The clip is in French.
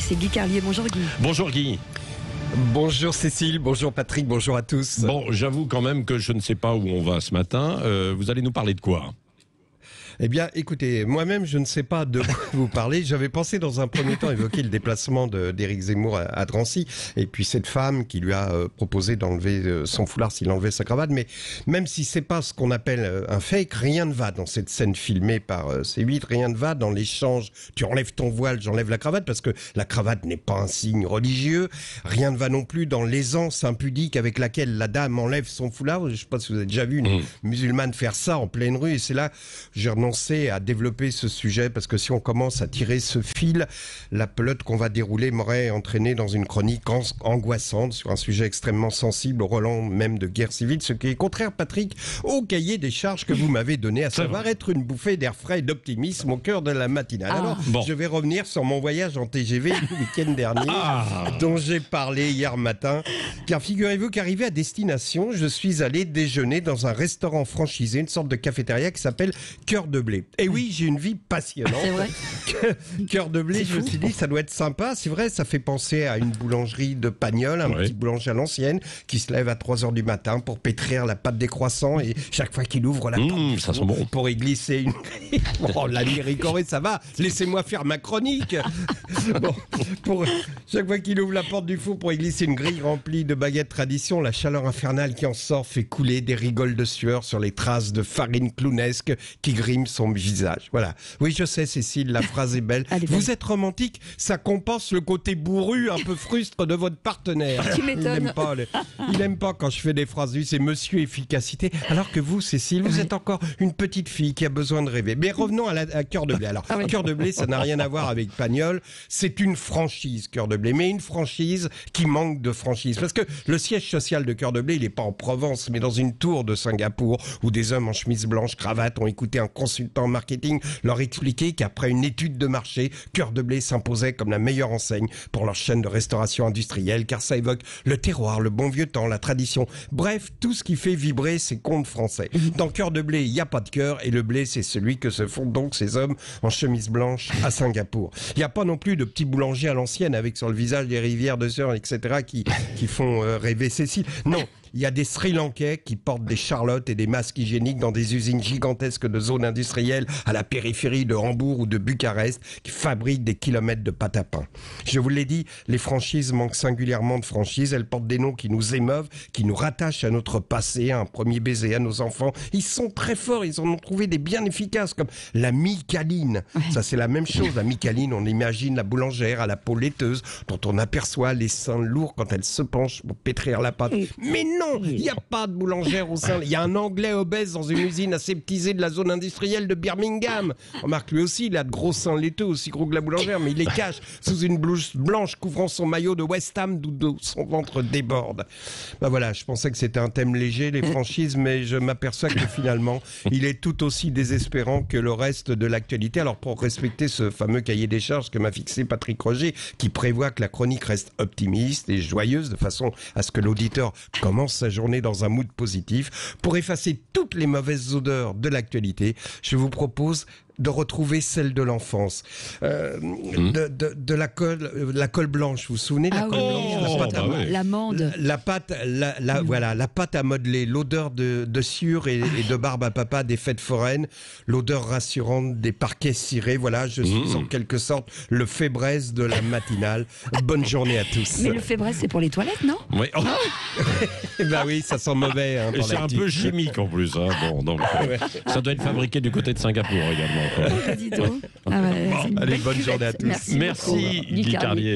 c'est Guy Carlier. Bonjour Guy. Bonjour Guy. Bonjour Cécile, bonjour Patrick, bonjour à tous. Bon, j'avoue quand même que je ne sais pas où on va ce matin. Vous allez nous parler de quoi ? Eh bien, écoutez, moi-même, je ne sais pas de quoi vous parler. J'avais pensé dans un premier temps évoquer le déplacement d'Éric Zemmour à Drancy, et puis cette femme qui lui a proposé d'enlever son foulard s'il enlevait sa cravate. Mais même si c'est pas ce qu'on appelle un fake, rien ne va dans cette scène filmée par C8, rien ne va dans l'échange. Tu enlèves ton voile, j'enlève la cravate, parce que la cravate n'est pas un signe religieux. Rien ne va non plus dans l'aisance impudique avec laquelle la dame enlève son foulard. Je ne sais pas si vous avez déjà vu une musulmane faire ça en pleine rue, et c'est là j'ai renoncé à développer ce sujet, parce que si on commence à tirer ce fil, la pelote qu'on va dérouler m'aurait entraîné dans une chronique angoissante sur un sujet extrêmement sensible, au relent même de guerre civile, ce qui est contraire, Patrick, au cahier des charges que vous m'avez donné, à savoir être une bouffée d'air frais et d'optimisme au cœur de la matinale. Alors, je vais revenir sur mon voyage en TGV le week-end dernier, dont j'ai parlé hier matin, car figurez-vous qu'arrivé à destination, je suis allé déjeuner dans un restaurant franchisé, une sorte de cafétéria qui s'appelle Cœur de Blé. Et oui, j'ai une vie passionnante. C'est vrai. Cœur de Blé, je me suis dit, ça doit être sympa. C'est vrai, ça fait penser à une boulangerie de Pagnol, un petit boulanger à l'ancienne, qui se lève à 3h du matin pour pétrir la pâte des croissants, et chaque fois qu'il ouvre la porte ça sent bon. pour y glisser une... Oh, la ricorée, ça va. Laissez-moi faire ma chronique. Bon, chaque fois qu'il ouvre la porte du four pour y glisser une grille remplie de baguettes tradition, la chaleur infernale qui en sort fait couler des rigoles de sueur sur les traces de farine clownesque qui griment son visage. Voilà. Oui, je sais, Cécile, la phrase est belle. Vous êtes romantique, ça compense le côté bourru, un peu frustre de votre partenaire. Tu m'étonnes. Il n'aime pas quand je fais des phrases, c'est monsieur efficacité. Alors que vous, Cécile, vous êtes encore une petite fille qui a besoin de rêver. Mais revenons à Cœur de Blé. Alors, Cœur de Blé, ça n'a rien à voir avec Pagnol. C'est une franchise, Cœur de Blé, mais une franchise qui manque de franchise. Parce que le siège social de Cœur de Blé, il n'est pas en Provence, mais dans une tour de Singapour, où des hommes en chemise blanche, cravate, ont écouté un consultant marketing leur expliquer qu'après une étude de marché, Cœur de Blé s'imposait comme la meilleure enseigne pour leur chaîne de restauration industrielle, car ça évoque le terroir, le bon vieux temps, la tradition. Bref, tout ce qui fait vibrer ces contes français. Dans Cœur de Blé, il n'y a pas de cœur, et le blé, c'est celui que se font donc ces hommes en chemise blanche à Singapour. Il n'y a pas non plus de petits boulangers à l'ancienne avec sur le visage des rivières de sueur, etc., qui font rêver Cécile. Non. Il y a des Sri Lankais qui portent des charlottes et des masques hygiéniques dans des usines gigantesques de zones industrielles à la périphérie de Hambourg ou de Bucarest, qui fabriquent des kilomètres de pâte à pain. Je vous l'ai dit, les franchises manquent singulièrement de franchises. Elles portent des noms qui nous émeuvent, qui nous rattachent à notre passé, à un premier baiser, à nos enfants. Ils sont très forts, ils en ont trouvé des bien efficaces, comme la Micaline. Ça, c'est la même chose. La Micaline, on imagine la boulangère à la peau laiteuse, dont on aperçoit les seins lourds quand elle se penche pour pétrir la pâte. Mais non, il n'y a pas de boulangère au sein. Il y a un Anglais obèse dans une usine aseptisée de la zone industrielle de Birmingham. Remarque, lui aussi, il a de gros seins laiteux, aussi gros que la boulangère, mais il les cache sous une blouse blanche couvrant son maillot de West Ham, d'où son ventre déborde. Ben voilà, je pensais que c'était un thème léger, les franchises, mais je m'aperçois que finalement, il est tout aussi désespérant que le reste de l'actualité. Alors, pour respecter ce fameux cahier des charges que m'a fixé Patrick Roger, qui prévoit que la chronique reste optimiste et joyeuse, de façon à ce que l'auditeur commence sa journée dans un mood positif, pour effacer toutes les mauvaises odeurs de l'actualité, je vous propose de retrouver celle de l'enfance, de la colle blanche. Vous vous souvenez de la colle blanche, l'amande, voilà, la pâte à modeler, l'odeur de sueur et de barbe à papa des fêtes foraines, l'odeur rassurante des parquets cirés. Voilà, je suis en quelque sorte le Fébreze de la matinale. Bonne journée à tous. Mais le Fébreze, c'est pour les toilettes, non? Oui. Bah oui, ça sent mauvais. Et c'est un peu chimique en plus. Hein. Bon, donc, ça doit être fabriqué du côté de Singapour également. Allez, bonne journée à tous. Merci Guy Carlier.